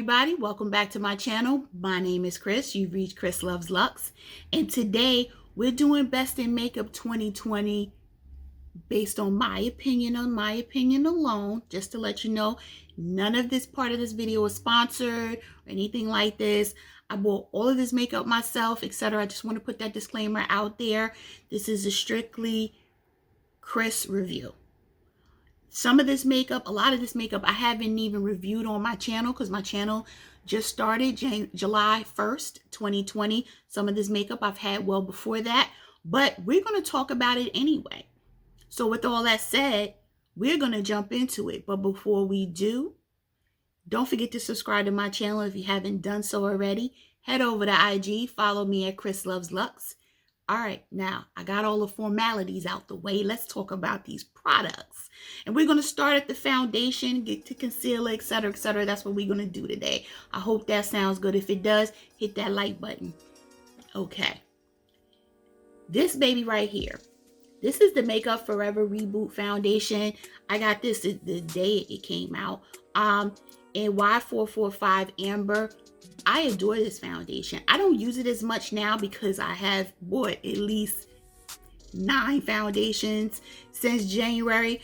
everybody, welcome back to my channel. My name is Chris. You've reached Chris Loves Luxe, and today we're doing Best in Makeup 2020 based on my opinion alone. Just to let you know, none of this part of this video is sponsored or anything like this. I bought all of this makeup myself, etc. I just want to put that disclaimer out there. This is a strictly Chris review. Some of this makeup, a lot of this makeup, I haven't even reviewed on my channel because my channel just started July 1st, 2020. Some of this makeup I've had well before that, but we're going to talk about it anyway. So with all that said, we're going to jump into it. But before we do, don't forget to subscribe to my channel if you haven't done so already. Head over to IG, follow me at Chris Loves Luxe. All right, now I got all the formalities out the way. Let's talk about these products. And we're going to start at the foundation, get to concealer, etc., etc. That's what we're going to do today. I hope that sounds good. If it does, hit that like button. Okay. This baby right here. This is the Makeup Forever Reboot Foundation. I got this the day it came out. In Y445 Amber. I adore this foundation. I don't use it as much now because I have bought at least 9 foundations since January,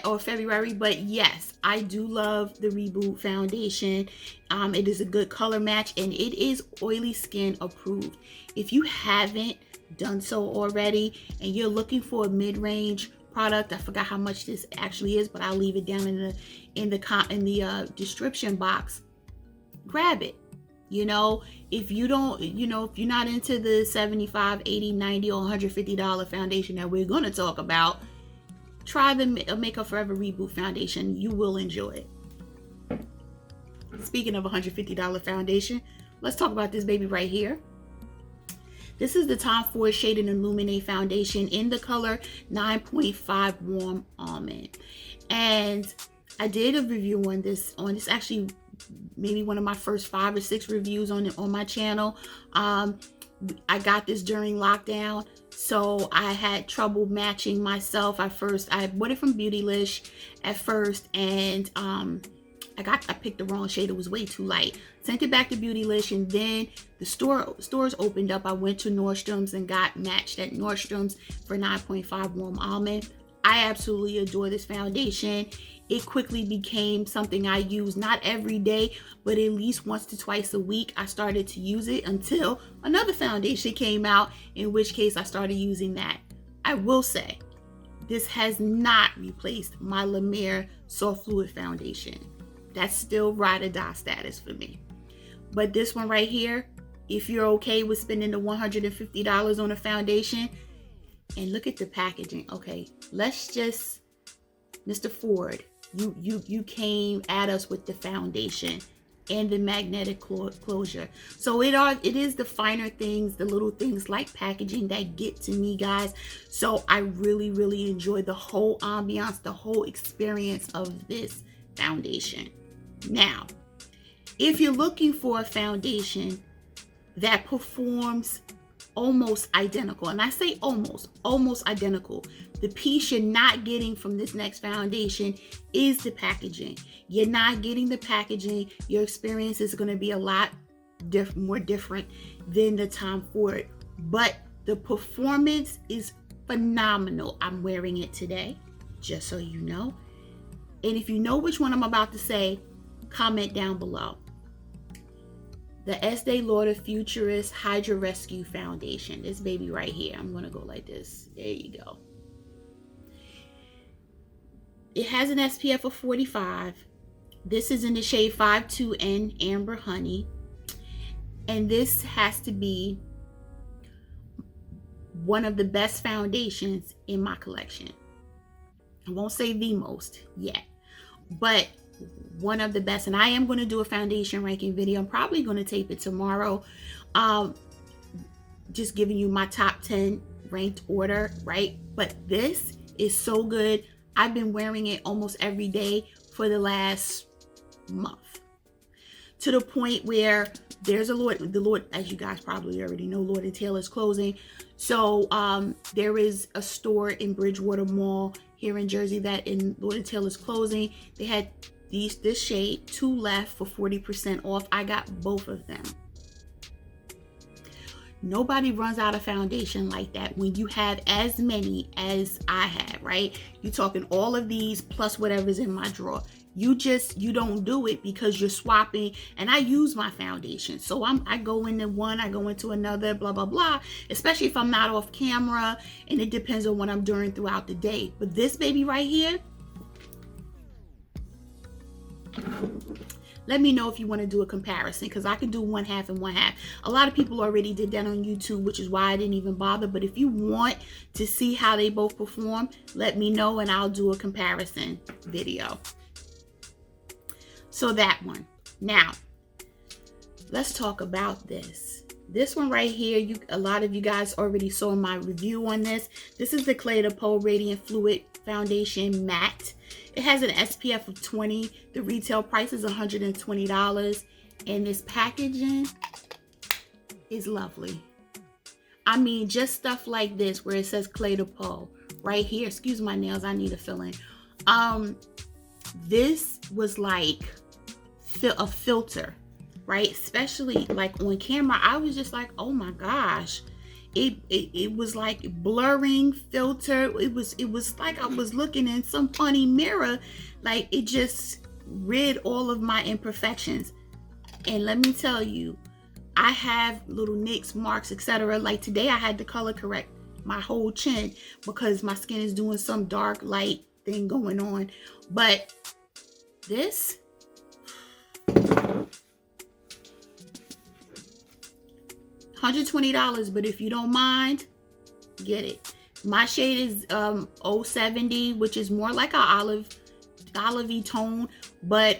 or February. But yes, I do love the Reboot foundation. It is a good color match and it is oily skin approved. If you haven't done so already and you're looking for a mid-range product, I forgot how much this actually is, but I'll leave it down in the description box. Grab it. You know, if you don't, if you're not into the $75, $80, $90, or $150 foundation that we're going to talk about, try the Makeup Forever Reboot foundation. You will enjoy it. Speaking of $150 foundation, let's talk about this baby right here. This is the Tom Ford Shade and Illuminate foundation in the color 9.5 Warm Almond. And I did a review on this actually maybe one of my first 5 or 6 reviews on my channel. I got this during lockdown, so I had trouble matching myself at first. I bought it from Beautylish at first, and I picked the wrong shade. It was way too light. Sent it back to Beautylish, and then the stores opened up. I went to Nordstrom's and got matched at Nordstrom's for 9.5 Warm Almond. I absolutely adore this foundation. It quickly became something I use not every day, but at least once to twice a week. I started to use it until another foundation came out, in which case I started using that. I will say, this has not replaced my La Mer Soft Fluid Foundation. That's still ride or die status for me. But this one right here, if you're okay with spending the $150 on a foundation, and look at the packaging. Okay, let's just, Mr. Ford, you came at us with the foundation and the magnetic closure. So it is the finer things, the little things like packaging that get to me, guys. So I really, really enjoy the whole ambiance, the whole experience of this foundation. Now, if you're looking for a foundation that performs almost identical, and I say almost identical, the piece you're not getting from this next foundation is the packaging. You're not getting the packaging. Your experience is going to be a lot more different than the Tom Ford, but the performance is phenomenal. I'm wearing it today, just so you know. And if you know which one I'm about to say, comment down below. The Estee Lauder Futurist Hydra Rescue Foundation. This baby right here. I'm going to go like this. There you go. It has an SPF of 45. This is in the shade 52N Amber Honey. And this has to be one of the best foundations in my collection. I won't say the most yet, but one of the best. And I am going to do a foundation ranking video. I'm probably going to tape it tomorrow. Just giving you my top 10 ranked order, right? But this is so good. I've been wearing it almost every day for the last month, to the point where there's the Lord, as you guys probably already know, Lord & Taylor is closing. So there is a store in Bridgewater Mall here in Jersey that in Lord & Taylor is closing. They had this shade, 2 left for 40% off. I got both of them. Nobody runs out of foundation like that when you have as many as I had, right? You're talking all of these plus whatever's in my drawer. You don't do it because you're swapping, and I use my foundation. So I go into one, I go into another, blah, blah, blah, especially if I'm not off camera, and it depends on what I'm doing throughout the day. But this baby right here, let me know if you want to do a comparison, because I can do 1/2 and 1/2. A lot of people already did that on YouTube, which is why I didn't even bother. But if you want to see how they both perform, let me know and I'll do a comparison video. So that one. Now, let's talk about this. This one right here, a lot of you guys already saw my review on this. This is the Clé de Peau Radiant Fluid Foundation Matte. It has an SPF of 20. The retail price is $120. And this packaging is lovely. I mean, just stuff like this where it says Clé de Peau right here. Excuse my nails, I need a fill-in. This was like a filter, right? Especially like on camera, I was just like, oh my gosh. It was like blurring filter. It was like I was looking in some funny mirror. Like, it just rid all of my imperfections. And let me tell you, I have little nicks, marks, etc. Like today I had to color correct my whole chin because my skin is doing some dark light thing going on. But this, $120, but if you don't mind, get it. My shade is 070, which is more like a olivey tone, but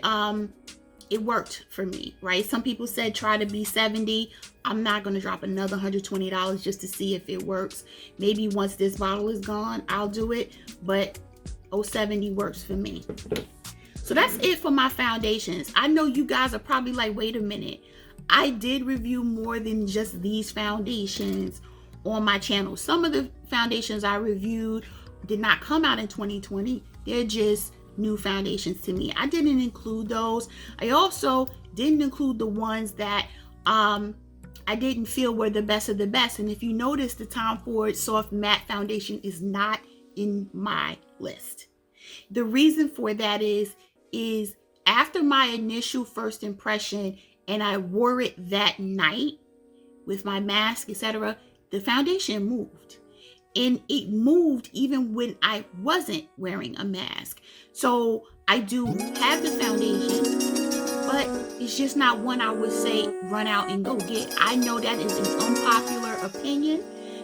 it worked for me, right? Some people said try to be 70. I'm not going to drop another $120 just to see if it works. Maybe once this bottle is gone, I'll do it, but 070 works for me. So that's it for my foundations. I know you guys are probably like, wait a minute. I did review more than just these foundations on my channel. Some of the foundations I reviewed did not come out in 2020. They're just new foundations to me. I didn't include those. I also didn't include the ones that I didn't feel were the best of the best. And if you notice, the Tom Ford Soft Matte Foundation is not in my list. The reason for that is after my initial first impression, and I wore it that night with my mask, etc., the foundation moved. And it moved even when I wasn't wearing a mask. So I do have the foundation, but it's just not one I would say run out and go get. I know that is an unpopular opinion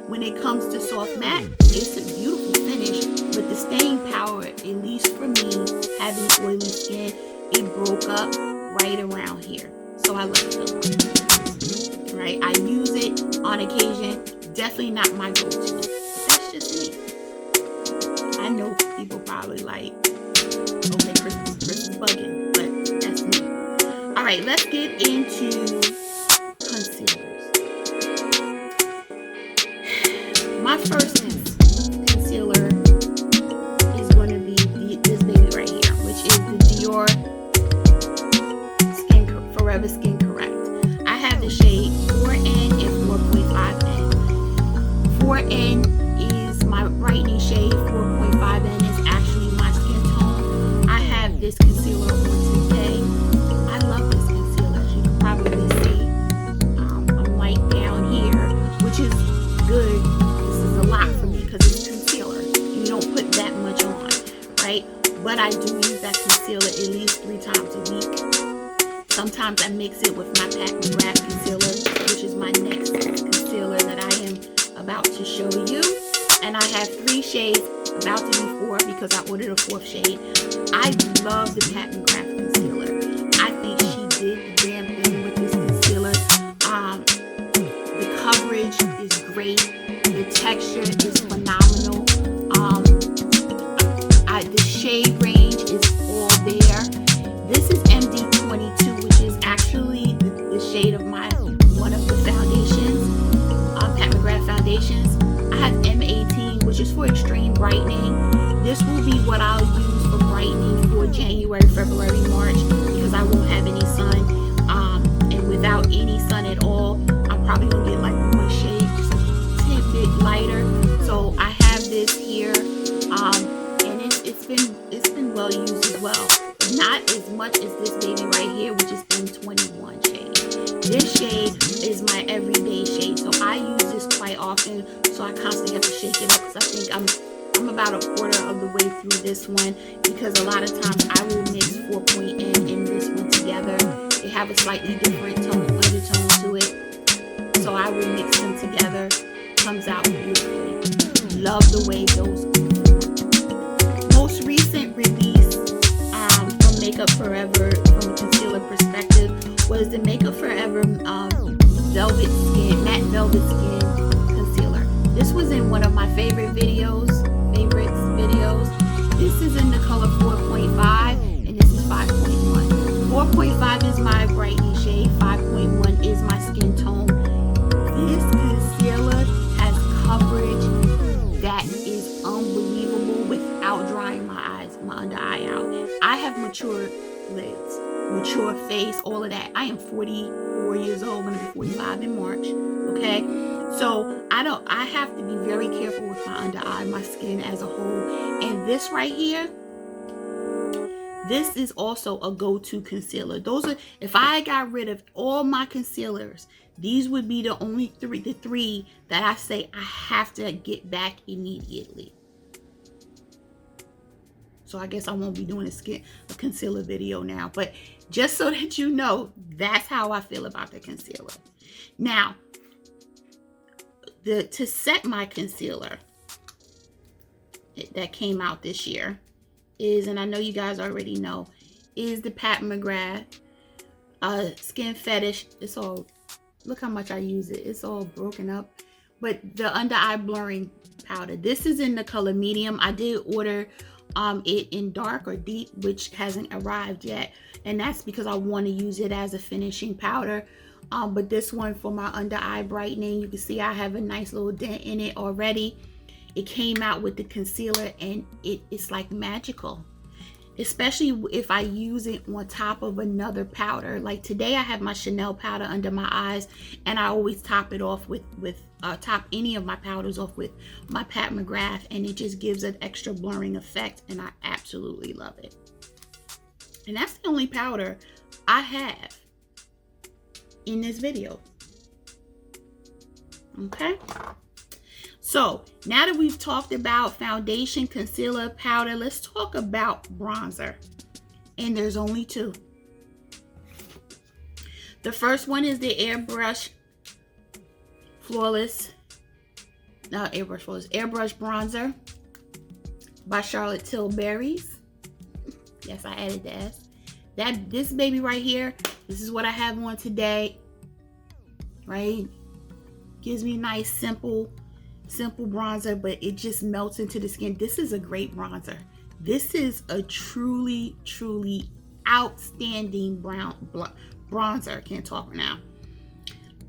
when it comes to soft matte. It's a beautiful finish, but the staying power, at least for me, having oily skin, it broke up right around here. So I love it, right? I use it on occasion. Definitely not my go-to. That's just me. I know people probably like, okay, Chris is bugging, but that's me. All right, let's get into concealers. My first concealer is going to be this baby right here, which is the Dior Forever Skin Correct. I have the shade 4N and 4.5N. 4N is my brightening shade. 4.5N is actually my skin tone. I have this concealer on today. I love this concealer. As you can probably see, I'm like down here, which is good. This is a lot for me because it's concealer. You don't put that much on, right? But I do use that concealer at least 3 times a week. Sometimes I mix it with my McGrath concealer, which is my next concealer that I am about to show you. And I have 3 shades, about to be 4 because I ordered a 4th shade. I love the McGrath concealer. I think she did the damn thing with this concealer. The coverage is great. The texture is phenomenal. The shade range is all there. This is MD22, which is actually the shade of one of the foundations, Pat McGrath foundations. I have M18, which is for extreme brightening. This will be what I'll use for brightening for January January, February, March, because I won't have any sun. And without any sun at all, I'm probably gonna get like one shade, just a tidbit lighter. So I have this here, and it's been well used as well. Not as much as this baby right here, which is M21 shade. This shade is my everyday shade, so I use this quite often. So I constantly have to shake it up because I think I'm about a quarter of the way through this one, because a lot of times I will mix 4.N and this one together. They have a slightly different undertone to it, so I will mix them together. Comes out beautifully. Love the way those go. Most recent release from Makeup Forever from a concealer perspective was the Makeup Forever Velvet Skin, Matte Velvet Skin Concealer. This was in one of my favorites videos. This is in the color 4.5 and this is 5.1. 4.5 is my brightening shade, 5.1 is my skin tone. This concealer has coverage that is unbelievable without drying my under eye out. I have mature lids, mature face, all of that. I am 44 years old, gonna be 45 in March, okay? So I have to be very careful with my under eye, my skin as a whole. And this right here, this is also a go-to concealer. If I got rid of all my concealers, these would be the only three that I say I have to get back immediately. So I guess I won't be doing a concealer video now, but just so that you know, that's how I feel about the concealer. Now, to set my concealer that came out this year is, and I know you guys already know, is the Pat McGrath Skin Fetish. It's all, look how much I use it. It's all broken up. But the under eye blurring powder. This is in the color medium. I did order it in dark or deep, which hasn't arrived yet, and that's because I want to use it as a finishing powder. But this one for my under eye brightening, you can see I have a nice little dent in it already. It came out with the concealer and it's like magical, especially if I use it on top of another powder. Like today I have my Chanel powder under my eyes, and I always top it off with top any of my powders off with my Pat McGrath, and it just gives an extra blurring effect, and I absolutely love it. And that's the only powder I have in this video. Okay, so now that we've talked about foundation, concealer, powder, let's talk about bronzer. And there's only two. The first one is the Airbrush Bronzer by Charlotte Tilbury's. Yes, I added the S. This baby right here, this is what I have on today, right? Gives me nice, simple bronzer, but it just melts into the skin. This is a great bronzer. This is a truly outstanding bronzer. I can't talk now.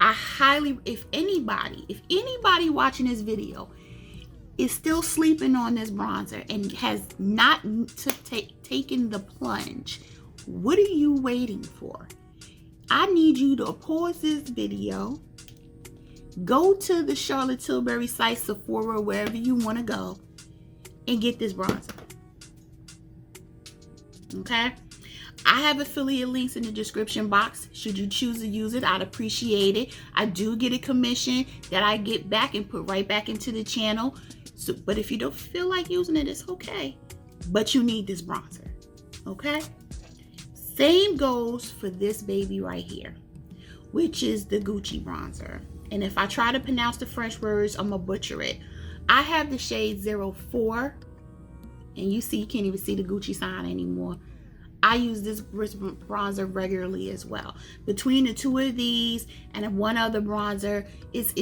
I highly, if anybody watching this video is still sleeping on this bronzer and has not taken the plunge, what are you waiting for? I need you to pause this video, go to the Charlotte Tilbury site, Sephora, wherever you want to go, and get this bronzer. Okay? I have affiliate links in the description box. Should you choose to use it, I'd appreciate it. I do get a commission that I get back and put right back into the channel. So, but if you don't feel like using it, it's okay. But you need this bronzer. Okay? Same goes for this baby right here, which is the Gucci bronzer. And if I try to pronounce the French words, I'm gonna butcher it. I have the shade 04, and you can't even see the Gucci sign anymore. I use this bronzer regularly as well. Between the two of these and one other bronzer, it's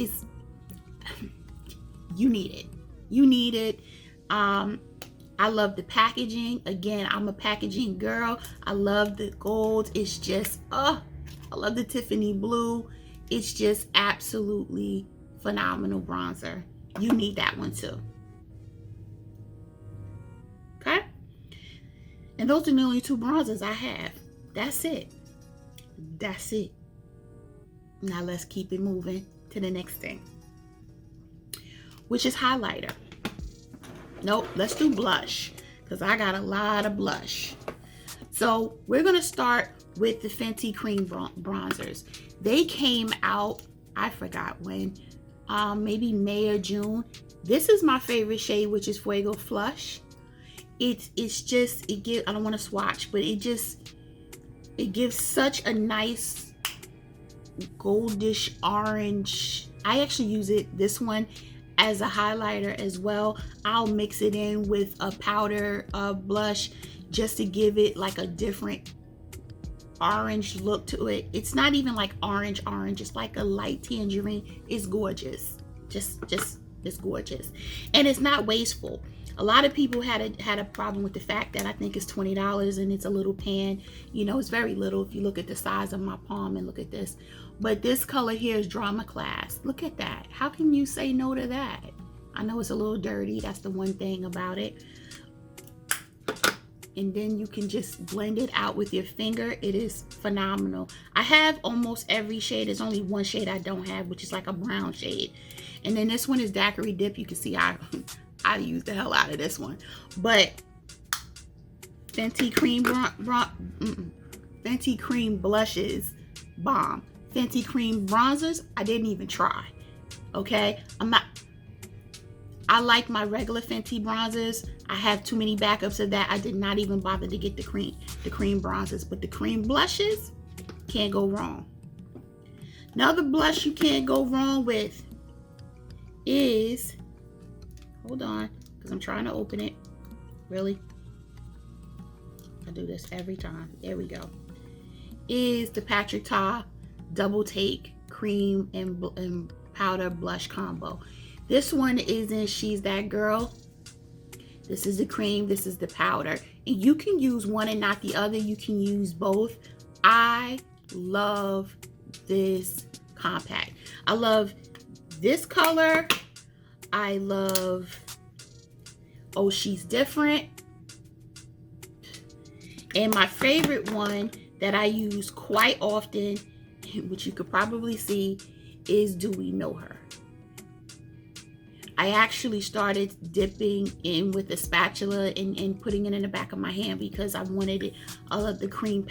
you need it. You need it. I love the packaging. Again, I'm a packaging girl. I love the gold. It's just, I love the Tiffany blue. It's just absolutely phenomenal bronzer. You need that one too. Okay? And those are the only 2 bronzers I have. That's it. That's it. Now let's keep it moving to the next thing, which is highlighter. Nope, let's do blush, because I got a lot of blush. So we're going to start with the Fenty Cream bronzers. They came out, I forgot when, maybe May or June. This is my favorite shade, which is Fuego Flush. It's just, it gives, I don't want to swatch, but it gives such a nice goldish orange. I actually use this one as a highlighter as well. I'll mix it in with a powder blush just to give it like a different orange look to it. It's not even like orange, it's like a light tangerine. It's gorgeous. Just it's gorgeous. And it's not wasteful. A lot of people had a problem with the fact that I think it's $20 and it's a little pan. You know, it's very little if you look at the size of my palm and look at this. But this color here is Drama Class. Look at that. How can you say no to that? I know it's a little dirty. That's the one thing about it. And then you can just blend it out with your finger. It is phenomenal. I have almost every shade. There's only one shade I don't have, which is like a brown shade. And then this one is Daiquiri Dip. You can see I use the hell out of this one. But Fenty Cream Fenty Cream blushes, bomb. Fenty Cream bronzers, I didn't even try. Okay, I like my regular Fenty bronzers. I have too many backups of that. I did not even bother to get the cream bronzers, but the cream blushes, can't go wrong. Another blush you can't go wrong with is, hold on, because I'm trying to open it. Really? I do this every time. There we go. Is the Patrick Ta Double Take Cream and Powder Blush Combo. This one is in She's That Girl. This is the cream, this is the powder. And you can use one and not the other. You can use both. I love this compact. I love this color. I love Oh She's Different. And my favorite one that I use quite often, which you could probably see, is Do We Know Her? I actually started dipping in with a spatula and putting it in the back of my hand because I wanted it, all of the cream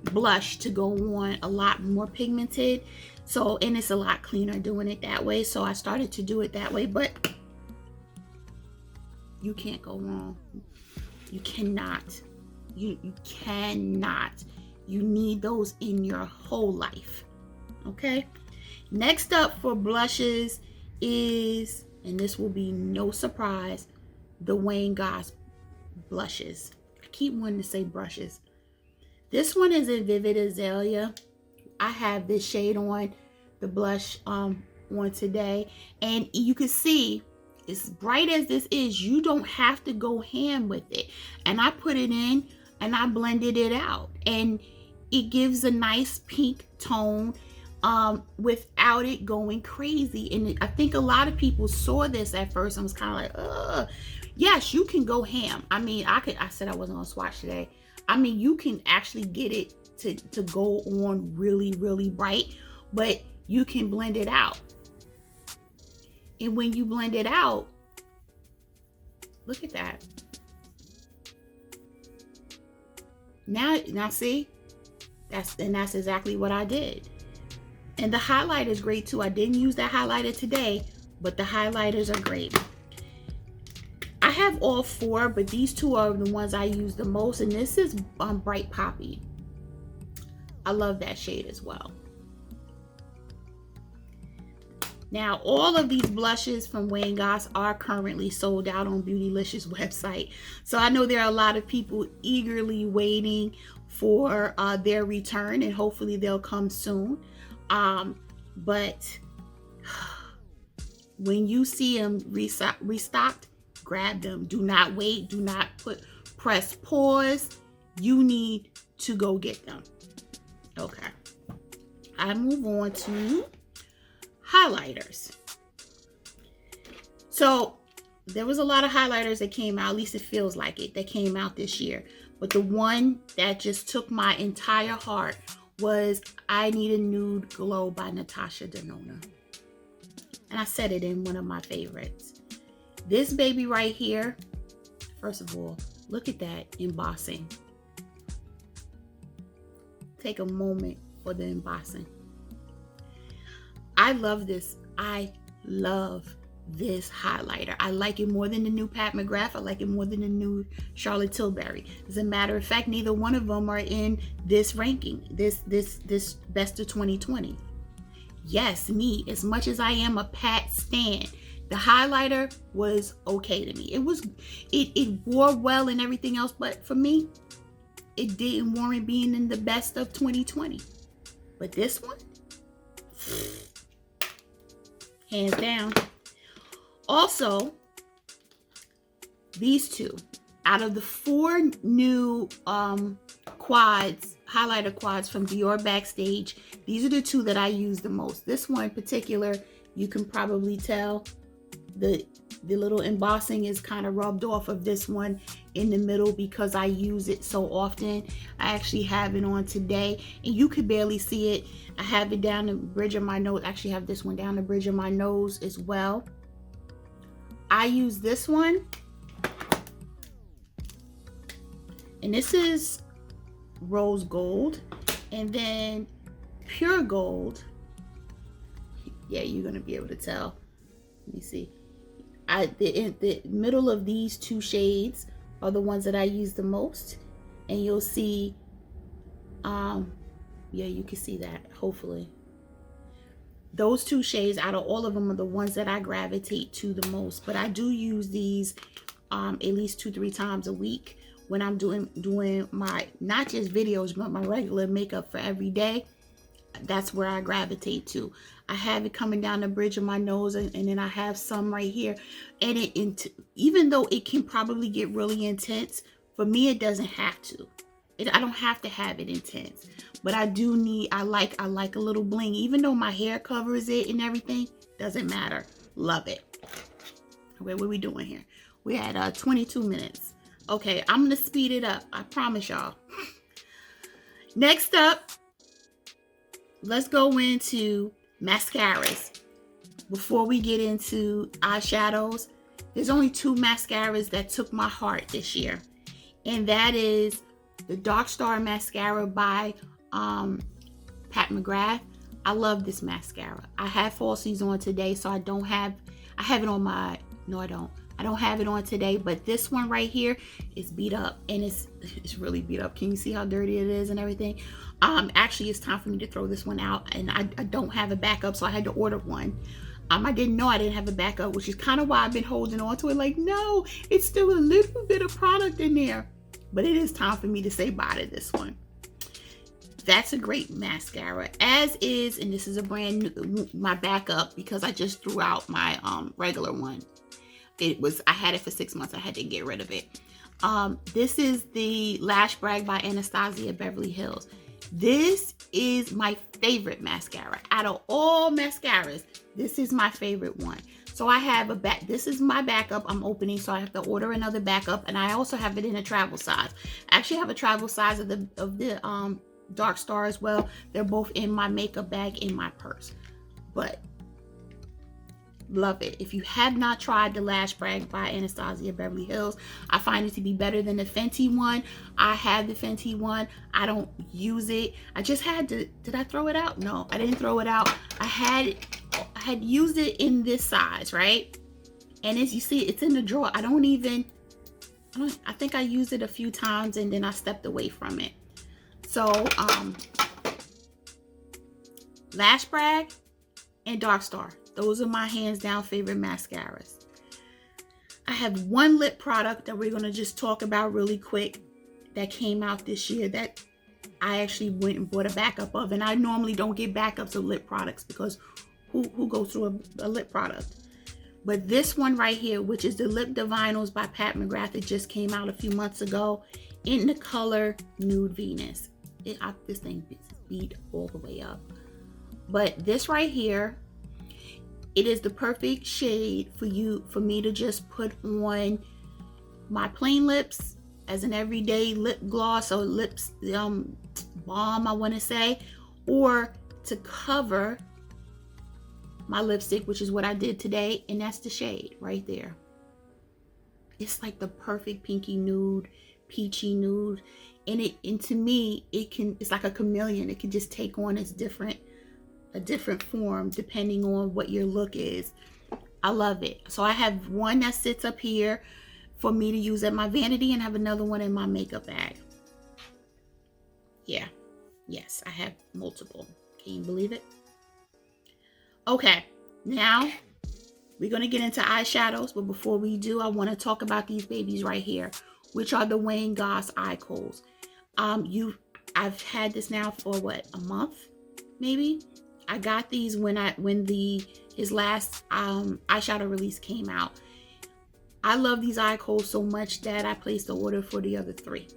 blush to go on a lot more pigmented. So, and it's a lot cleaner doing it that way. So I started to do it that way, but you can't go wrong. You cannot. You cannot. You need those in your whole life. Okay? Next up for blushes is, and this will be no surprise, the Wayne Goss blushes. I keep wanting to say brushes. This one is in Vivid Azalea. I have this shade on, the blush on today. And you can see, as bright as this is, you don't have to go ham with it. And I put it in and I blended it out. And it gives a nice pink tone. Without it going crazy. And I think a lot of people saw this at first and was kind of like, ugh. Yes, you can go ham. I mean, I said I wasn't gonna swatch today. I mean, you can actually get it to go on really, really bright, but you can blend it out. And when you blend it out, look at that. Now see, that's exactly what I did. And the highlighter is great too. I didn't use that highlighter today, but the highlighters are great. I have all 4, but these 2 are the ones I use the most. And this is Bright Poppy. I love that shade as well. Now, all of these blushes from Wayne Goss are currently sold out on Beautylish's website. So I know there are a lot of people eagerly waiting for their return, and hopefully they'll come soon. But when you see them restocked, grab them. Do not wait. Do not press pause. You need to go get them. Okay. I move on to highlighters. So there was a lot of highlighters that came out, at least it feels like it, that came out this year. But the one that just took my entire heart was I Need a Nude Glow by Natasha Denona. And I said it in one of my favorites. This baby right here, first of all, look at that embossing. Take a moment for the embossing. I love this. I love this highlighter. I like it more than the new Pat McGrath. I like it more than the new Charlotte Tilbury. As a matter of fact, neither one of them are in this ranking, this best of 2020. Yes, me, as much as I am a Pat stan, the highlighter was okay to me. It wore well and everything else, but for me, it didn't warrant being in the best of 2020. But this one, hands down. Also, these two, out of the 4 new highlighter quads from Dior Backstage, these are the 2 that I use the most. This one in particular, you can probably tell the little embossing is kind of rubbed off of this one in the middle because I use it so often. I actually have it on today and you could barely see it. I have it down the bridge of my nose. I actually have this one down the bridge of my nose as well. I use this one, and this is rose gold, and then pure gold. Yeah, you're gonna be able to tell. Let me see. The middle of these 2 shades are the ones that I use the most, and you'll see. Yeah, you can see that. Hopefully. Those 2 shades out of all of them are the ones that I gravitate to the most. But I do use these at least 2-3 times a week when I'm doing my, not just videos, but my regular makeup for every day. That's where I gravitate to. I have it coming down the bridge of my nose, and then I have some right here. And even though it can probably get really intense, for me it doesn't have to. I don't have to have it intense, but I do need, I like a little bling, even though my hair covers it and everything, doesn't matter. Love it. Okay, what are we doing here? We're at 22 minutes. Okay, I'm gonna speed it up. I promise y'all. Next up, let's go into mascaras. Before we get into eyeshadows, there's only 2 mascaras that took my heart this year, and that is the Dark Star mascara by Pat McGrath. I love this mascara. I have falsies on today, so I have it on my, no I don't have it on today, but this one right here is beat up, and it's really beat up. Can you see how dirty it is and everything? Actually, it's time for me to throw this one out, and I don't have a backup, so I had to order one. I didn't know I didn't have a backup, which is kind of why I've been holding on to it. Like, no, it's still a little bit of product in there. But it is time for me to say bye to this one. That's a great mascara, as is, and this is a brand new, my backup, because I just threw out my regular one. I had it for 6 months. I had to get rid of it. This is the Lash Brag by Anastasia Beverly Hills. This is my favorite mascara. Out of all mascaras, this is my favorite one. So I have this is my backup I'm opening, so I have to order another backup, and I also have it in a travel size. I actually have a travel size of the Dark Star as well. They're both in my makeup bag in my purse. But love it. If you have not tried the Lash Brag by Anastasia Beverly Hills, I find it to be better than the Fenty one. I have the Fenty one. I don't use it. I just had to, did I throw it out? No, I didn't throw it out. I had used it in this size, right? And as you see, it's in the drawer. I think I used it a few times and then I stepped away from it. So, Lash Brag and Dark Star. Those are my hands down favorite mascaras. I have one lip product that we're going to just talk about really quick that came out this year that I actually went and bought a backup of. And I normally don't get backups of lip products because who goes through a lip product? But this one right here, which is the Lip Divinals by Pat McGrath, it just came out a few months ago in the color Nude Venus. This thing is beat all the way up. But this right here, It is the perfect shade for me to just put on my plain lips as an everyday lip gloss or lips balm, I want to say, or to cover my lipstick, which is what I did today, and that's the shade right there. It's like the perfect pinky nude, peachy nude, and to me it's like a chameleon. It can just take on a different form depending on what your look is. I love it. So I have one that sits up here for me to use at my vanity, and have another one in my makeup bag. Yeah, yes, I have multiple. Can you believe it? Okay, now we're going to get into eyeshadows, but before we do, I want to talk about these babies right here, which are the Wayne Goss eye koals. I've had this now for what, a month maybe. I got these when his last eyeshadow release came out. I love these eye koals so much that I placed the order for the other 3.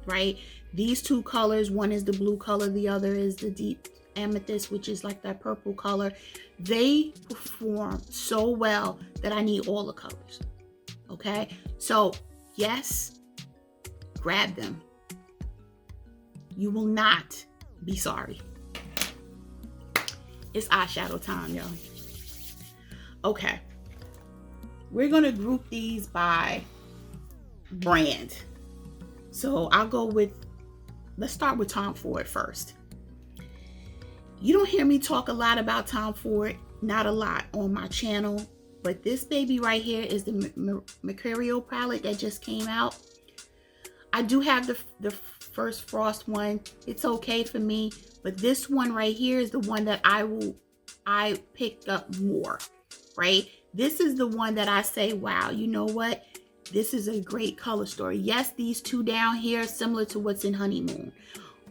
Right, these 2 colors, one is the blue color, the other is the deep amethyst, which is like that purple color. They perform so well that I need all the colors. Okay, so yes, grab them. You will not be sorry. It's eyeshadow time, y'all. Okay, we're gonna group these by brand. So I'll go with, let's start with Tom Ford first. You don't hear me talk a lot about Tom Ford, not a lot on my channel, but this baby right here is the Mercurial palette that just came out. I do have the first Frost one. It's okay for me, but this one right here is the one that I picked up more, right? This is the one that I say, wow, you know what? This is a great color story. Yes, these 2 down here are similar to what's in Honeymoon,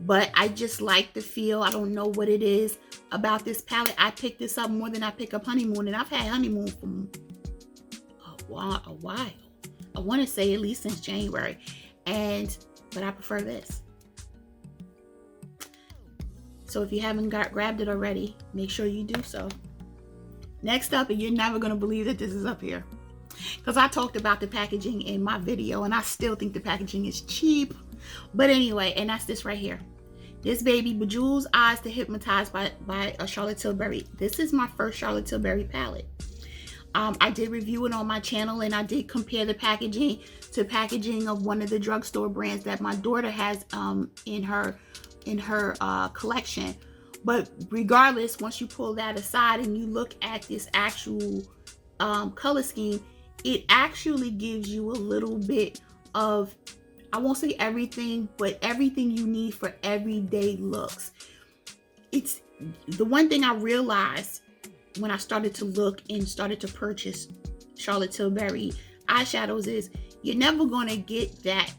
but I just like the feel. I don't know what it is about this palette. I picked this up more than I pick up Honeymoon, and I've had Honeymoon for a while. I want to say at least since January, but I prefer this. So if you haven't grabbed it already, make sure you do so. Next up, and you're never going to believe that this is up here, because I talked about the packaging in my video, and I still think the packaging is cheap. But anyway, and that's this right here. This baby, Bejeweled Eyes to Hypnotize by Charlotte Tilbury. This is my first Charlotte Tilbury palette. I did review it on my channel, and I did compare the packaging to packaging of one of the drugstore brands that my daughter has in her collection. But regardless, once you pull that aside and you look at this actual color scheme, it actually gives you a little bit of, I won't say everything, but everything you need for everyday looks. It's the one thing I realized when I started to look and started to purchase Charlotte Tilbury eyeshadows is you're never going to get that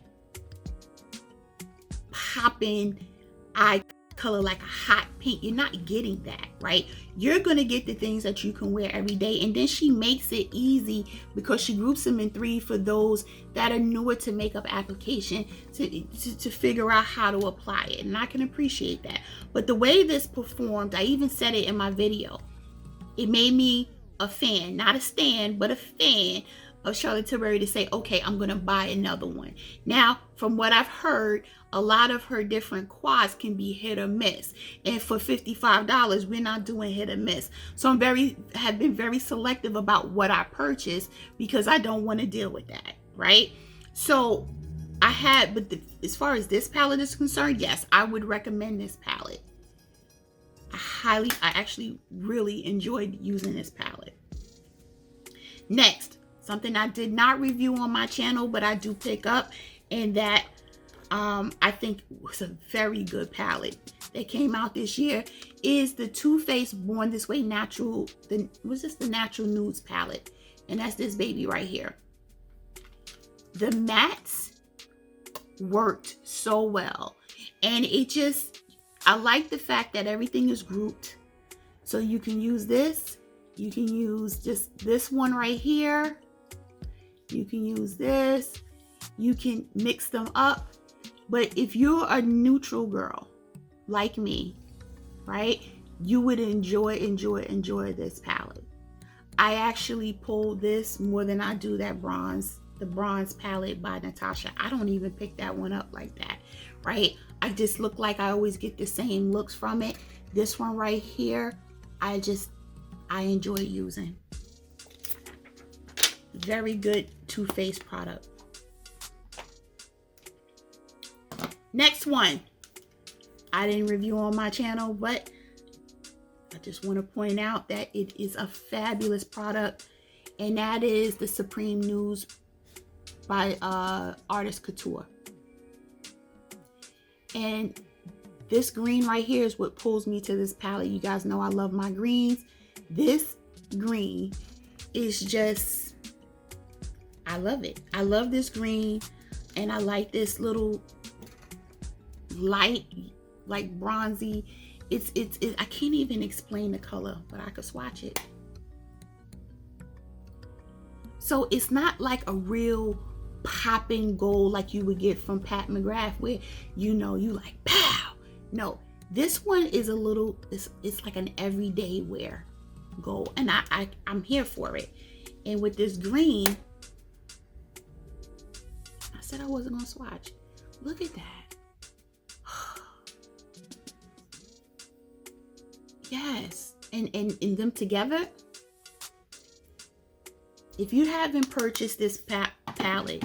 popping eye color like a hot pink. You're not getting that, right? You're going to get the things that you can wear every day. And then she makes it easy because she groups them in 3 for those that are newer to makeup application to figure out how to apply it. And I can appreciate that. But the way this performed, I even said it in my video, it made me a fan, not a stan, but a fan of Charlotte Tilbury to say, okay, I'm going to buy another one. Now, from what I've heard, a lot of her different quads can be hit or miss. And for $55, we're not doing hit or miss. So have been very selective about what I purchase because I don't want to deal with that, right? So as far as this palette is concerned, yes, I would recommend this palette. I actually really enjoyed using this palette. Next, something I did not review on my channel, but I do pick up, and that I think was a very good palette that came out this year, is the Too Faced Born This Way Natural, the Natural Nudes palette. And that's this baby right here. The mattes worked so well. And I like the fact that everything is grouped. So you can use this. You can use just this one right here. You can use this. You can mix them up. But if you're a neutral girl like me, right, you would enjoy this palette. I actually pulled this more than I do that bronze, the bronze palette by Natasha. I don't even pick that one up like that, right? I just look like I always get the same looks from it. This one right here, I enjoy using. Very good Too Faced product. Next one, I didn't review on my channel, but I just want to point out that it is a fabulous product, and that is the Supreme News by Artist Couture. And this green right here is what pulls me to this palette. You guys know I love my greens. This green is just, I love it. I love this green, and I like this little light, like bronzy. It's I can't even explain the color, but I could swatch it. So it's not like a real popping gold like you would get from Pat McGrath, where you know you like pow. No, this one is a little, it's like an everyday wear gold, and I'm here for it. And with this green, I said I wasn't gonna swatch. Look at that. Yes, and them together. If you haven't purchased this palette,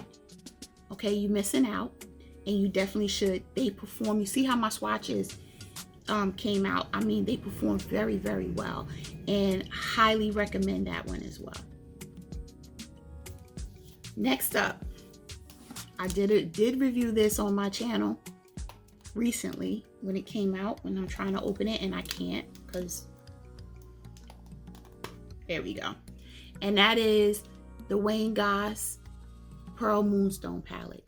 okay, you're missing out, and you definitely should. They perform. You see how my swatches came out? I mean, they perform very, very well, and highly recommend that one as well. Next up, I did review this on my channel recently when it came out, when I'm trying to open it and I can't because there we go. And that is the Wayne Goss Pearl Moonstone palette.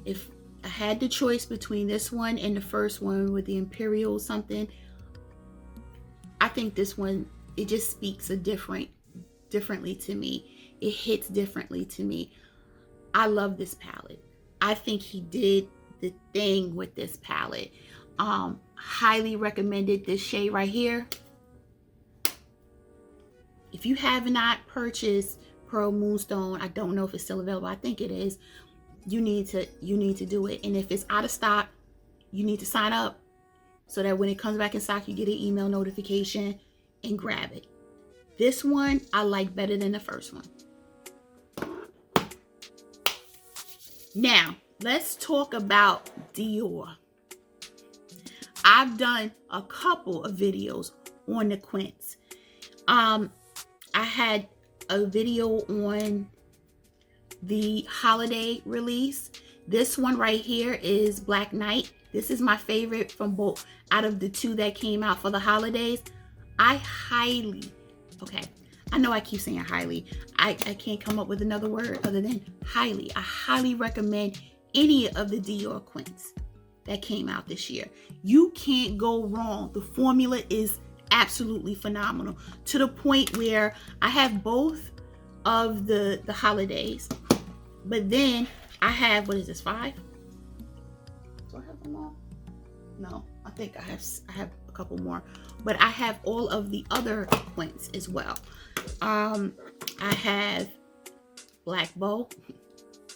If I had the choice between this one and the first one with the Imperial something, I think this one, it just speaks differently to me. It hits differently to me. I love this palette. I think he did the thing with this palette. Highly recommended. This shade right here. If you have not purchased Pearl Moonstone, I don't know if it's still available. I think it is. You need to do it. And if it's out of stock, you need to sign up so that when it comes back in stock, you get an email notification and grab it. This one I like better than the first one. Now, let's talk about Dior. I've done a couple of videos on the Quints. I had a video on the holiday release. This one right here is Black Knight. This is my favorite from both out of the two that came out for the holidays. I know I keep saying highly. I can't come up with another word other than highly. I highly recommend any of the Dior Quints that came out this year. You can't go wrong. The formula is absolutely phenomenal, to the point where I have both of the holidays, but then I have, what is this, 5? Do I have them all? No, I think I have a couple more, but I have all of the other Quints as well. I have Black Bow,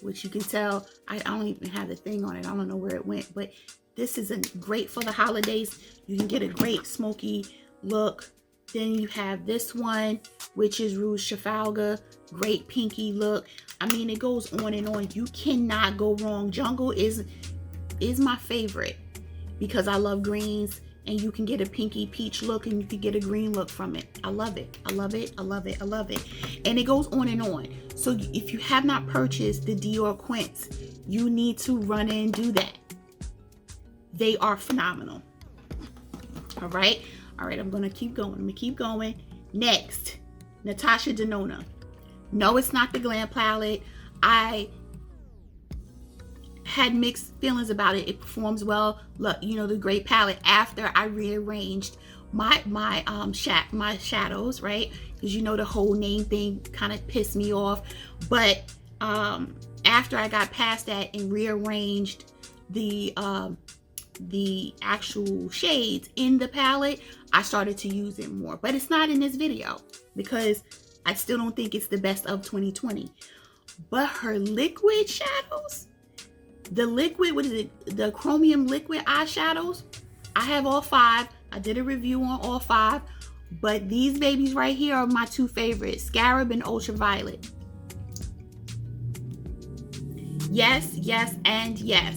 which you can tell I don't even have the thing on it. I don't know where it went, but this is great for the holidays. You can get a great smoky look. Then you have this one, which is Rouge Trafalgar, great pinky look. I mean, it goes on and on. You cannot go wrong. Jungle is my favorite because I love greens, and you can get a pinky peach look and you can get a green look from it. I love it. I love it. I love it. I love it. And it goes on and on. So if you have not purchased the Dior Quints, you need to run and do that. They are phenomenal. All right. I'm going to keep going. Next, Natasha Denona. No, it's not the Glam palette. I had mixed feelings about it. It performs well. Look, you know, the great palette after I rearranged my shadows, right? Because you know the whole name thing kind of pissed me off. But after I got past that and rearranged the actual shades in the palette, I started to use it more. But it's not in this video because I still don't think it's the best of 2020. But her liquid shadows, the liquid, what is it? The chromium liquid eyeshadows. I have all 5. I did a review on all 5. But these babies right here are my 2 favorites, Scarab and Ultraviolet. Yes, yes, and yes.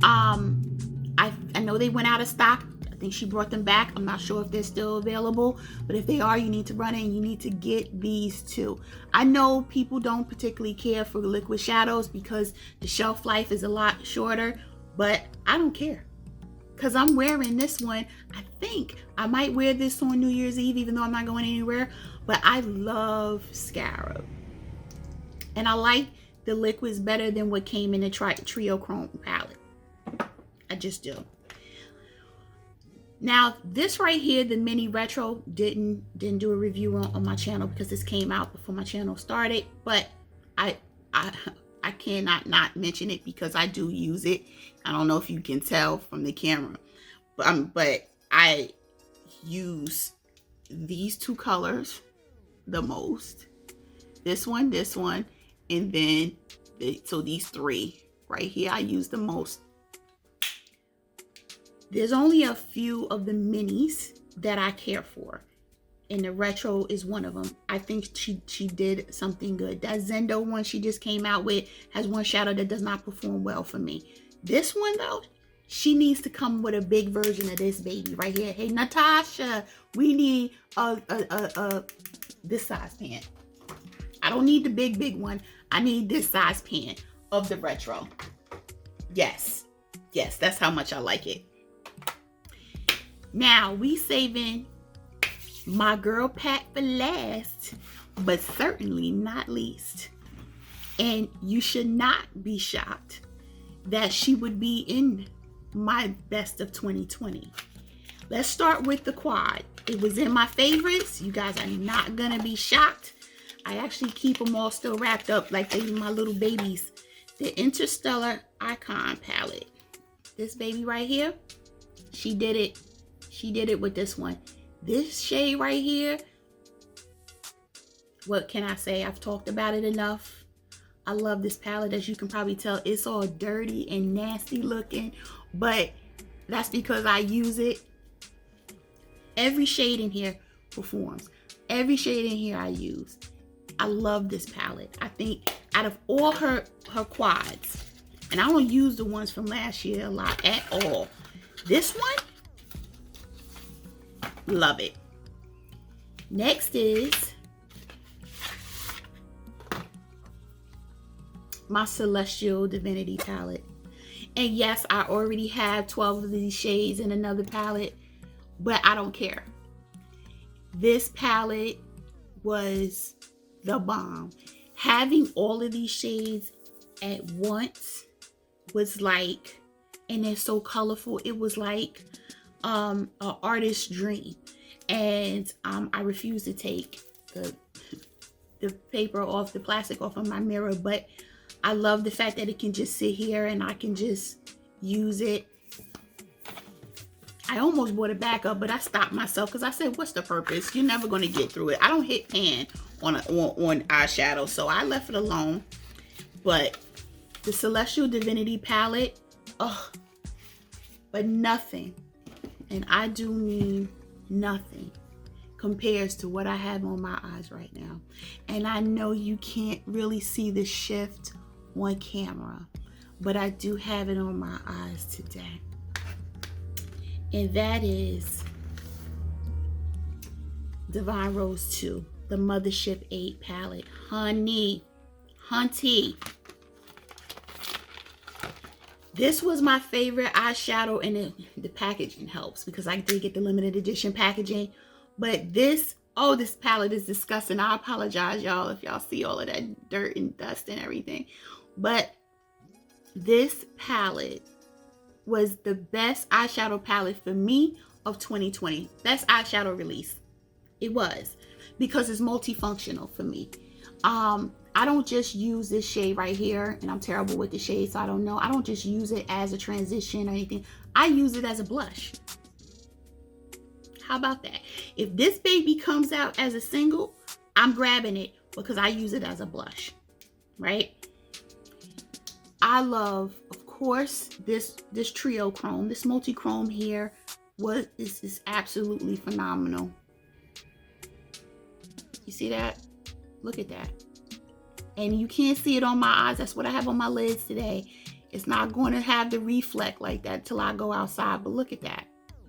I know they went out of stock. I think she brought them back. I'm not sure if they're still available, but if they are, you need to run in. You need to get these 2. I know people don't particularly care for liquid shadows because the shelf life is a lot shorter, but I don't care because I'm wearing this one. I think I might wear this on New Year's Eve, even though I'm not going anywhere, but I love Scarab. And I like the liquids better than what came in the Trio Chrome palette. I just do. Now this right here, the mini retro, didn't do a review on my channel because this came out before my channel started, but I cannot not mention it because I do use it. I don't know if you can tell from the camera, but I use these 2 colors the most. This one, and then so these 3 right here I use the most. There's only a few of the minis that I care for, and the retro is one of them. I think she did something good. That Zendo one she just came out with has one shadow that does not perform well for me. This one though, she needs to come with a big version of this baby right here. Hey Natasha, we need this size pan. I don't need the big one. I need this size pan of the retro. Yes, that's how much I like it. Now we saving my girl pack for last, but certainly not least. And you should not be shocked that she would be in my best of 2020. Let's start with the quad. It was in my favorites. You guys are not gonna be shocked. I actually keep them all still wrapped up like they my little babies. The Interstellar Icon palette. This baby right here, she did it. She did it with this one. This shade right here, what can I say? I've talked about it enough. I love this palette. As you can probably tell, it's all dirty and nasty looking, but that's because I use it. Every shade in here performs. Every shade in here I use. I love this palette. I think out of all her quads, and I don't use the ones from last year a lot at all. This one, love it. Next is my Celestial Divinity palette. And yes, I already have 12 of these shades in another palette, but I don't care. This palette was the bomb. Having all of these shades at once was like, and they're so colorful, it was like an artist's dream. And I refuse to take the paper off, the plastic off of my mirror, but I love the fact that it can just sit here and I can just use it. I almost bought it back up, but I stopped myself because I said, what's the purpose? You're never going to get through it. I don't hit pan on eyeshadow, so I left it alone. But the Celestial Divinity palette, oh, but nothing, and I do mean nothing, compares to what I have on my eyes right now. And I know you can't really see the shift on camera, but I do have it on my eyes today. And that is Divine Rose 2, the Mothership 8 palette. Honey, hunty. This was my favorite eyeshadow, and the packaging helps because I did get the limited edition packaging. But this, oh, this palette is disgusting. I apologize, y'all, if y'all see all of that dirt and dust and everything. But this palette was the best eyeshadow palette for me of 2020. Best eyeshadow release. It was, because it's multifunctional for me. I don't just use this shade right here, and I'm terrible with the shade, so I don't know. I don't just use it as a transition or anything. I use it as a blush. How about that? If this baby comes out as a single, I'm grabbing it because I use it as a blush, right? I love, of course, this trio chrome, this multi-chrome here. This is absolutely phenomenal. You see that? Look at that. And you can't see it on my eyes. That's what I have on my lids today. It's not going to have the reflect like that till I go outside. But look at that.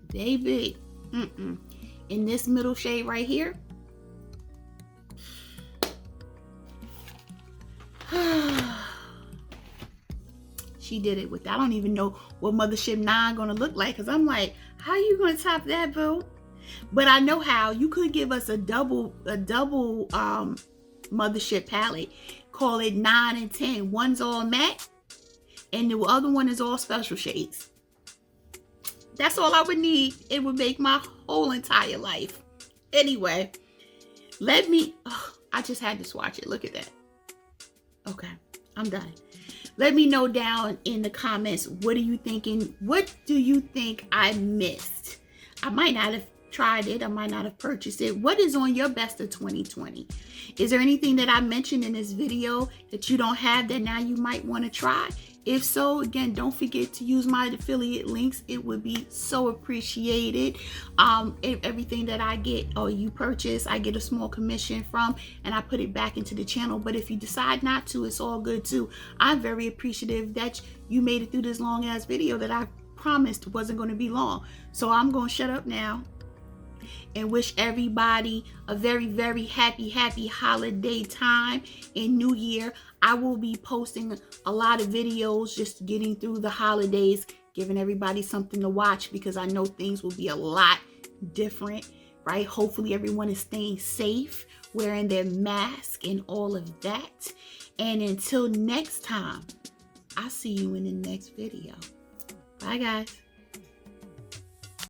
Baby. In this middle shade right here. She did it with, I don't even know what Mothership 9 gonna look like, because I'm like, how you gonna top that, boo? But I know how. You could give us a double Mothership palette. Call it 9 and 10. One's all matte and the other one is all special shades. That's all I would need. It would make my whole entire life. Anyway, I just had to swatch it. Look at that. Okay, I'm done. Let me know down in the comments, what are you thinking? What do you think I missed? I might not have tried it. I might not have purchased it. What is on your best of 2020? Is there anything that I mentioned in this video that you don't have that now you might want to try? If so, again, don't forget to use my affiliate links. It would be so appreciated. Everything that I get or you purchase, I get a small commission from, and I put it back into the channel. But if you decide not to, it's all good too. I'm very appreciative that you made it through this long ass video that I promised wasn't going to be long. So I'm going to shut up now and wish everybody a very, very happy holiday time and New Year. I will be posting a lot of videos just getting through the holidays, giving everybody something to watch, because I know things will be a lot different, right? Hopefully everyone is staying safe, wearing their mask and all of that. And until next time, I'll see you in the next video. Bye, guys.